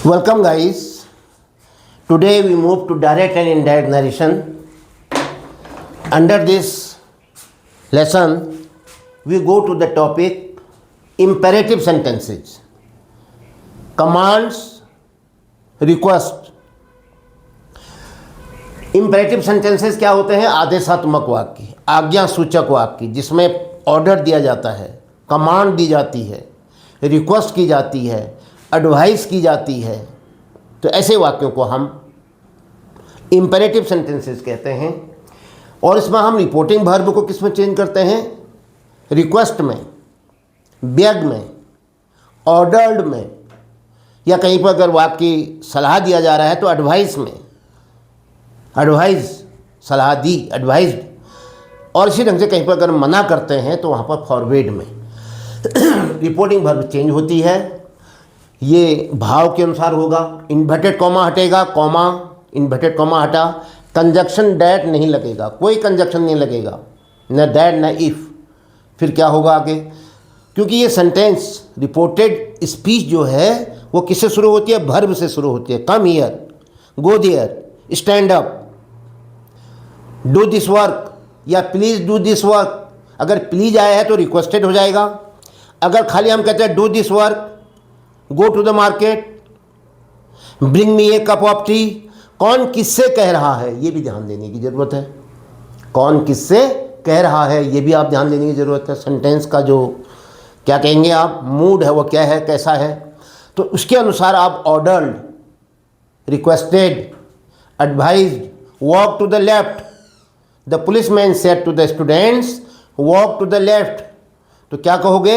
Welcome guys. Today we move to direct and indirect narration. Under this lesson, we go to the topic imperative sentences. Commands, request. Imperative sentences क्या होते हैं? आदेशात्मक वाक्य, आज्ञा सूचक वाक्य, जिसमें ऑर्डर दिया जाता है, कमांड दी जाती है, रिक्वेस्ट की जाती है, एडवाइस की जाती है। तो ऐसे वाक्यों को हम इंपेरेटिव सेंटेंसेस कहते हैं। और इसमें हम रिपोर्टिंग वर्ब को किस में चेंज करते हैं? रिक्वेस्ट में, बेग में, ऑर्डर्ड में, या कहीं पर अगर वाक्य सलाह दिया जा रहा है तो एडवाइस में, एडवाइस सलाह दी, एडवाइज्ड। और इसी ढंग से कहीं पर अगर मना करते हैं तो वहाँ पर फॉरवर्ड में रिपोर्टिंग वर्ब चेंज होती है। ये भाव के अनुसार होगा। इन्वर्टेड कॉमा हटेगा, कॉमा इन्वर्टेड कॉमा हटा, कंजक्शन डैट नहीं लगेगा, कोई कंजक्शन नहीं लगेगा, न डैट न इफ़। फिर क्या होगा आगे? क्योंकि ये सेंटेंस रिपोर्टेड स्पीच जो है वो किससे शुरू होती है? वर्ब से शुरू होती है। Come here, go there, stand up, do this work या प्लीज़ डू दिस वर्क। अगर प्लीज आया है तो रिक्वेस्टेड हो जाएगा। अगर खाली हम कहते हैं do this work, go to the market, bring me a cup of tea, कौन किससे कह रहा है ये भी ध्यान देने की ज़रूरत है। कौन किससे कह रहा है ये भी आप ध्यान देने की ज़रूरत है। सेंटेंस का जो क्या कहेंगे आप, मूड है वो क्या है, कैसा है, तो उसके अनुसार आप ordered, requested, advised, walk to the left, the policeman said to the students walk to the left, तो क्या कहोगे?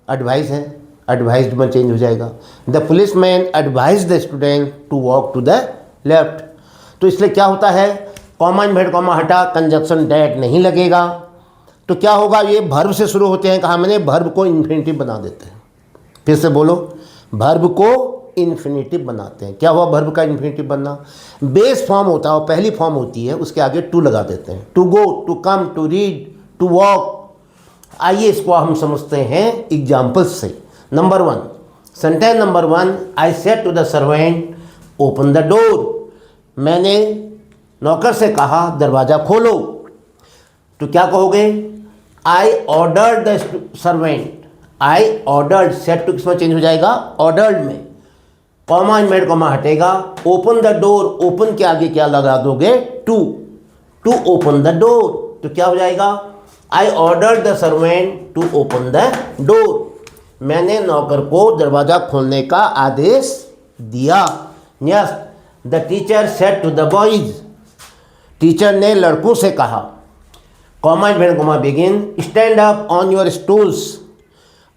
एडवाइस है, एडवाइज्ड में चेंज हो जाएगा। The policeman advised the student to walk to the left. तो इसलिए क्या होता है? कॉमा इन्वर्टेड कॉमा हटा, कंजक्शन डैट नहीं लगेगा। तो क्या होगा? ये वर्ब से शुरू होते हैं। कहा मैंने? वर्ब को इन्फिनिटिव बना देते हैं। फिर से बोलो, वर्ब को इन्फिनिटिव बनाते हैं। क्या हुआ वर्ब का इन्फिनिटिव बनना? बेस फॉर्म होता है और पहली फॉर्म होती है, उसके आगे टू लगा देते हैं। To go, to come, to read, to walk. आइए इसको हम समझते हैं एग्जाम्पल्स से। Number 1, sentence number 1, I said to the servant open the door. मैंने नौकर से कहा दरवाज़ा खोलो। तो क्या कहोगे? I ordered the servant. I ordered, said to किस में चेंज हो जाएगा? ऑर्डर्ड में। कॉमा इन्वर्टेड कॉमा हटेगा। ओपन द डोर, ओपन के आगे क्या लगा दोगे? To, to open the door. तो क्या हो जाएगा? I ordered the servant to open the door. मैंने नौकर को दरवाज़ा खोलने का आदेश दिया। Next, the teacher said to the boys. Teacher ने लड़कों से कहा, comma inverted comma begin, stand up on your stools.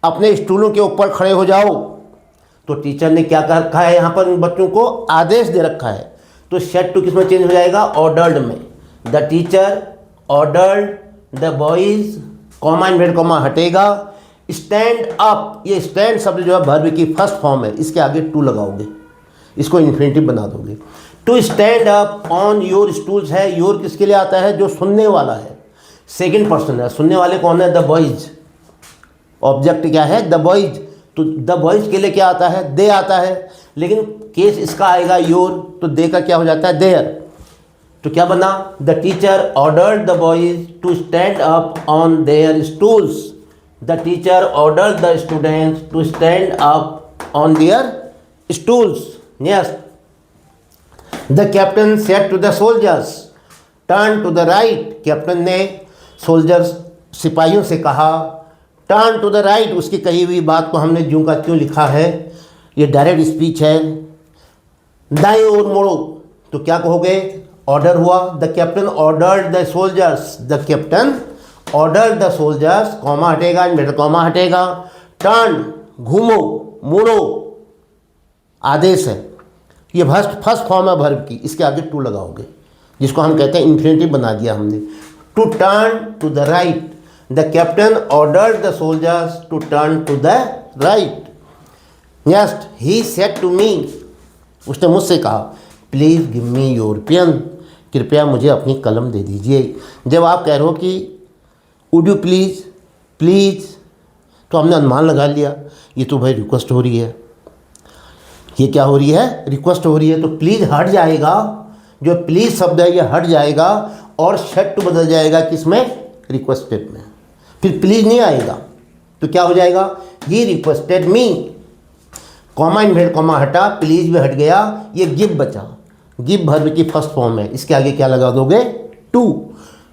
अपने स्टूलों के ऊपर खड़े हो जाओ। तो टीचर ने क्या कह रखा है यहाँ पर? बच्चों को आदेश दे रखा है। तो सेड टू किस में चेंज हो जाएगा? ऑर्डर्ड में। The teacher ordered the boys, comma inverted comma हटेगा। स्टैंड अप, ये स्टैंड शब्द जो है वर्ब की फर्स्ट फॉर्म है, इसके आगे टू लगाओगे, इसको इन्फिनिटिव बना दोगे। To stand up on your stools है। योर किसके लिए आता है? जो सुनने वाला है, सेकंड पर्सन है। सुनने वाले कौन है? The boys. ऑब्जेक्ट क्या है? The boys. तो द बॉयज के लिए क्या आता है? दे आता है। लेकिन केस इसका आएगा योर, तो दे का क्या हो जाता है? देयर। तो क्या बना? The teacher ordered the boys to stand up on their stools. The teacher ordered the students to stand up on their stools. Yes. The captain said to the soldiers, turn to the right. Captain ने soldiers, सिपाहियों से कहा, turn to the right. उसकी कही हुई बात को हमने ज्यों का त्यों लिखा है। ये डायरेक्ट स्पीच है। दाएं ओर मोड़ो। तो क्या कहोगे? ऑर्डर हुआ। The captain ordered the soldiers. The captain order the soldiers, comma हटेगा, इन्वर्टेड कॉमा हटेगा। टर्न, घूमो, मुड़ो, आदेश है। ये फर्स्ट फॉर्म है वर्ब की, इसके आगे टू लगाओगे, जिसको हम कहते हैं इन्फिनिटिव बना दिया हमने। To turn to the right. The captain ordered the soldiers to turn to the right. Next, he said to me. उसने मुझसे कहा, please give me your pen. कृपया मुझे अपनी कलम दे दीजिए। जब आप कह रहे हो कि वुड यू प्लीज़, प्लीज़, तो हमने अनुमान लगा लिया ये तो भाई रिक्वेस्ट हो रही है। ये क्या हो रही है, रिक्वेस्ट हो रही है। तो प्लीज़ हट जाएगा, जो प्लीज़ शब्द है ये हट जाएगा और शेड टू बदल जाएगा किसमें, रिक्वेस्टेड में। फिर प्लीज़ नहीं आएगा तो क्या हो जाएगा, ही रिक्वेस्टेड मी, कॉमा इन्वर्टेड कॉमा हटा, प्लीज़ भी हट गया, ये गिव बचा। गिव वर्ब की फर्स्ट फॉर्म है, इसके आगे क्या लगा दोगे, टू।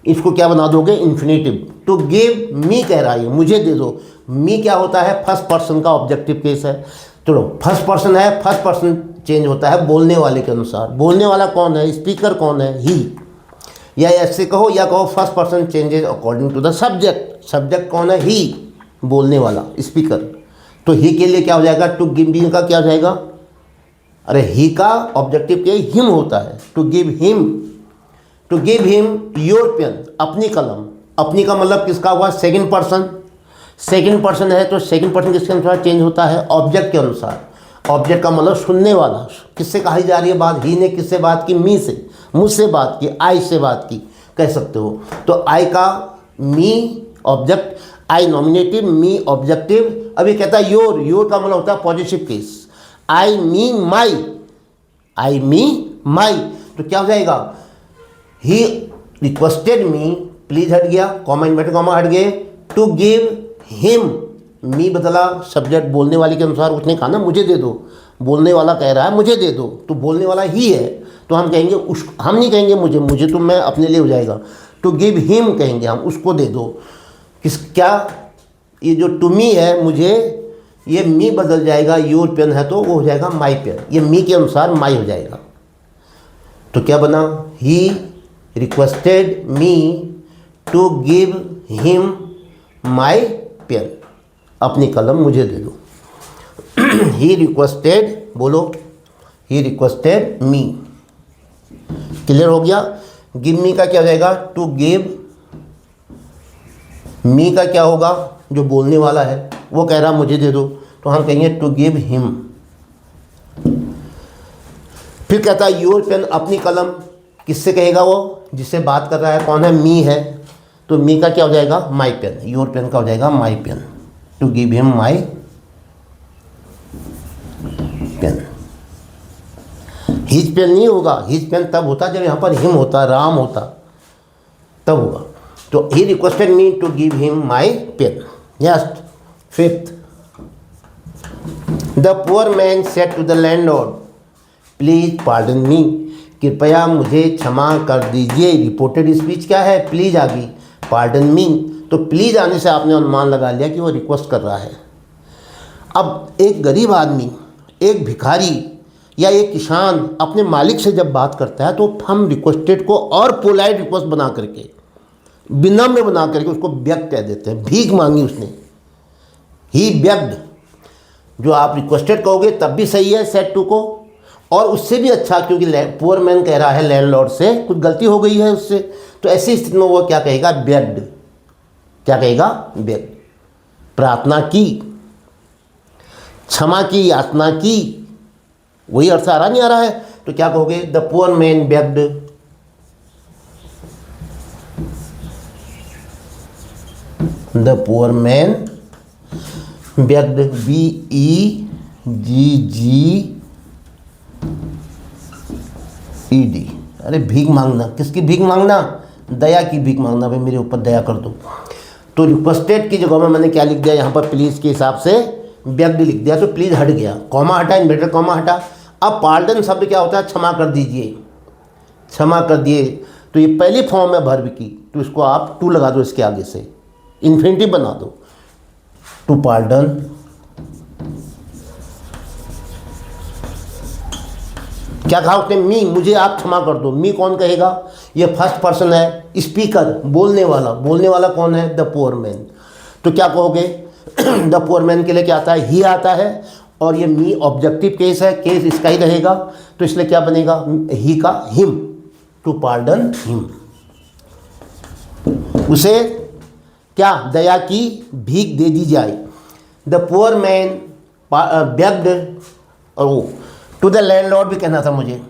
इसको क्या बना दोगे, इन्फिनेटिव। टू गिव मी कह रहा है, मुझे दे दो। मी क्या होता है, फर्स्ट पर्सन का ऑब्जेक्टिव केस है। चलो फर्स्ट पर्सन है, फर्स्ट पर्सन चेंज होता है बोलने वाले के अनुसार। बोलने वाला कौन है, स्पीकर कौन है, ही। या ऐसे कहो या कहो first person changes according to the subject. Subject कौन है, ही, बोलने वाला, स्पीकर। तो ही के लिए क्या हो जाएगा, टू गिव मी का क्या हो जाएगा, अरे ही का ऑब्जेक्टिव क्या हिम होता है, to give him. To give him your pen, अपनी कलम। अपनी का मतलब किसका हुआ, सेकंड पर्सन। सेकंड पर्सन है तो सेकंड पर्सन किसके अनुसार चेंज होता है, ऑब्जेक्ट के अनुसार। ऑब्जेक्ट का मतलब सुनने वाला। किससे कही जा रही है बात, ही ने किससे बात की, मी से, मुझसे बात की, आई से बात की, कह सकते हो। तो आई का मी ऑब्जेक्ट, आई नॉमिनेटिव, मी ऑब्जेक्टिव। अब ये कहता है योर, योर का मतलब होता है positive case. I mean my, I mean my. तो क्या हो जाएगा, ही रिक्वेस्टेड मी, प्लीज हट गया, कॉमा इन्वर्टेड कॉमा हट गए, टू गिव हिम, मी बदला, सब्जेक्ट बोलने वाले के अनुसार। उसने कहा ना मुझे दे दो, बोलने वाला कह रहा है मुझे दे दो, तो बोलने वाला ही है, तो हम कहेंगे हम नहीं कहेंगे मुझे, मुझे तो मैं अपने लिए हो जाएगा। टू गिव हिम कहेंगे हम, उसको दे दो। क्या, ये जो टू मी है मुझे, ये मी बदल जाएगा, योर पेन है तो वो हो जाएगा माई पेन, ये मी के अनुसार माई हो जाएगा। तो क्या बना, he requested me to give him my pen, अपनी कलम मुझे दे दो। ही रिक्वेस्टेड, बोलो, ही रिक्वेस्टेड मी। क्लियर हो गया। गिव मी का क्या हो जाएगा, टू गिव मी का क्या होगा, जो बोलने वाला है वो कह रहा मुझे दे दो, तो हम कहेंगे टू गिव हिम। फिर कहता है योर पेन, अपनी कलम, किससे कहेगा वो, जिससे बात कर रहा है, कौन है, मी है, तो मी का क्या हो जाएगा, माई पेन। योर पेन का हो जाएगा my pen, to give him my pen. His pen नहीं होगा, हिज पेन तब होता जब यहाँ पर हिम होता, राम होता, तब होगा। तो he requested me to give him my pen. Next, fifth, the poor man said to the landlord, please pardon me, कृपया मुझे क्षमा कर दीजिए। रिपोर्टेड स्पीच क्या है, प्लीज आ गई, पार्डन मी, तो प्लीज आने से आपने अनुमान लगा लिया कि वो रिक्वेस्ट कर रहा है। अब एक गरीब आदमी, एक भिखारी या एक किसान अपने मालिक से जब बात करता है तो हम रिक्वेस्टेड को और पोलाइट रिक्वेस्ट बना करके, विनम्र बना करके उसको बेग कह देते हैं, भीख मांगी उसने, ही बेग्ड। जो आप रिक्वेस्टेड कहोगे तब भी सही है सेड टू को, और उससे भी अच्छा, क्योंकि पुअर मैन कह रहा है लैंडलॉर्ड से, कुछ गलती हो गई है उससे, तो ऐसी स्थिति में वो क्या कहेगा, बेग्ड। क्या कहेगा, बेग्ड। प्रार्थना की, क्षमा की, याचना की, वही अर्थ आ रहा नहीं आ रहा है, तो क्या कहोगे, the poor man begged, the poor man bagged, BEGGED। अरे भीख मांगना, किसकी भीख मांगना, दया की भीख मांगना, भाई मेरे ऊपर दया कर दो। तो रिक्वेस्टेड की जगह में मैंने क्या लिख दिया, यहाँ पर प्लीज़ के हिसाब से बेग्ड लिख दिया, तो प्लीज़ हट गया, कॉमा हटा, इन्वर्टेड कॉमा हटा। अब पार्डन शब्द क्या होता है, क्षमा कर दीजिए, क्षमा कर दिए, तो ये पहली फॉर्म है वर्ब की, तो इसको आप टू लगा दो, इसके आगे से इन्फिनिटिव बना दो, टू पार्डन। क्या कहा उसने, मी, मुझे आप क्षमा कर दो। मी कौन कहेगा, ये फर्स्ट पर्सन है, स्पीकर, बोलने वाला। बोलने वाला कौन है, द पुअर मैन। तो क्या कहोगे, द पुअर मैन के लिए क्या आता है, ही आता है, और ये मी ऑब्जेक्टिव केस है, केस इसका ही रहेगा, तो इसलिए क्या बनेगा, ही का हिम, टू पार्डन हिम। उसे क्या, दया की भीख दे दी जाए। द पुअर मैन बेग्ड, और वो टू द लैंडलॉर्ड भी कहना था मुझे,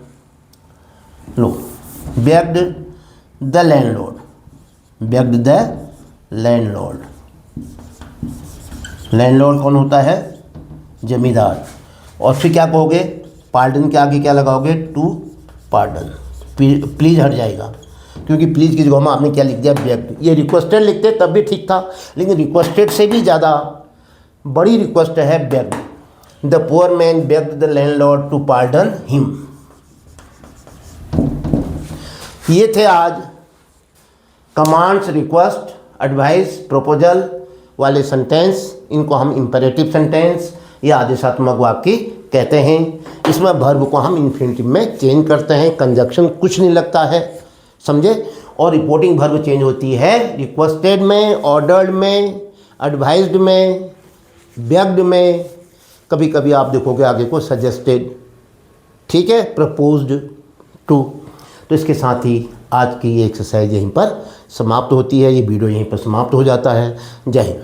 लो, begged the landlord, begged the landlord. Landlord कौन होता है, जमींदार। और फिर क्या कहोगे, पार्डन के आगे क्या लगाओगे? To pardon. प्लीज़ हट जाएगा, क्योंकि प्लीज़ की जगह में आपने क्या लिख दिया? बेग्ड। ये रिक्वेस्टेड लिखते तब भी ठीक था, लेकिन रिक्वेस्टेड से भी ज़्यादा बड़ी रिक्वेस्ट है begged. The poor man begged the landlord to pardon him. ये थे आज कमांड्स, रिक्वेस्ट, एडवाइस, प्रपोजल वाले सेंटेंस। इनको हम इंपेरेटिव सेंटेंस या आदेशात्मक वाक्य कहते हैं। इसमें वर्ब को हम इन्फिनिटिव में चेंज करते हैं, कंजक्शन कुछ नहीं लगता है, समझे। और रिपोर्टिंग वर्ब चेंज होती है रिक्वेस्टेड में, ऑर्डर्ड में, एडवाइज्ड में, बेग्ड में, कभी कभी आप देखोगे आगे को सजेस्टेड, ठीक है, प्रपोज्ड टू। तो इसके साथ ही आज की ये एक्सरसाइज यहीं पर समाप्त होती है, ये वीडियो यहीं पर समाप्त हो जाता है। जय हिंद।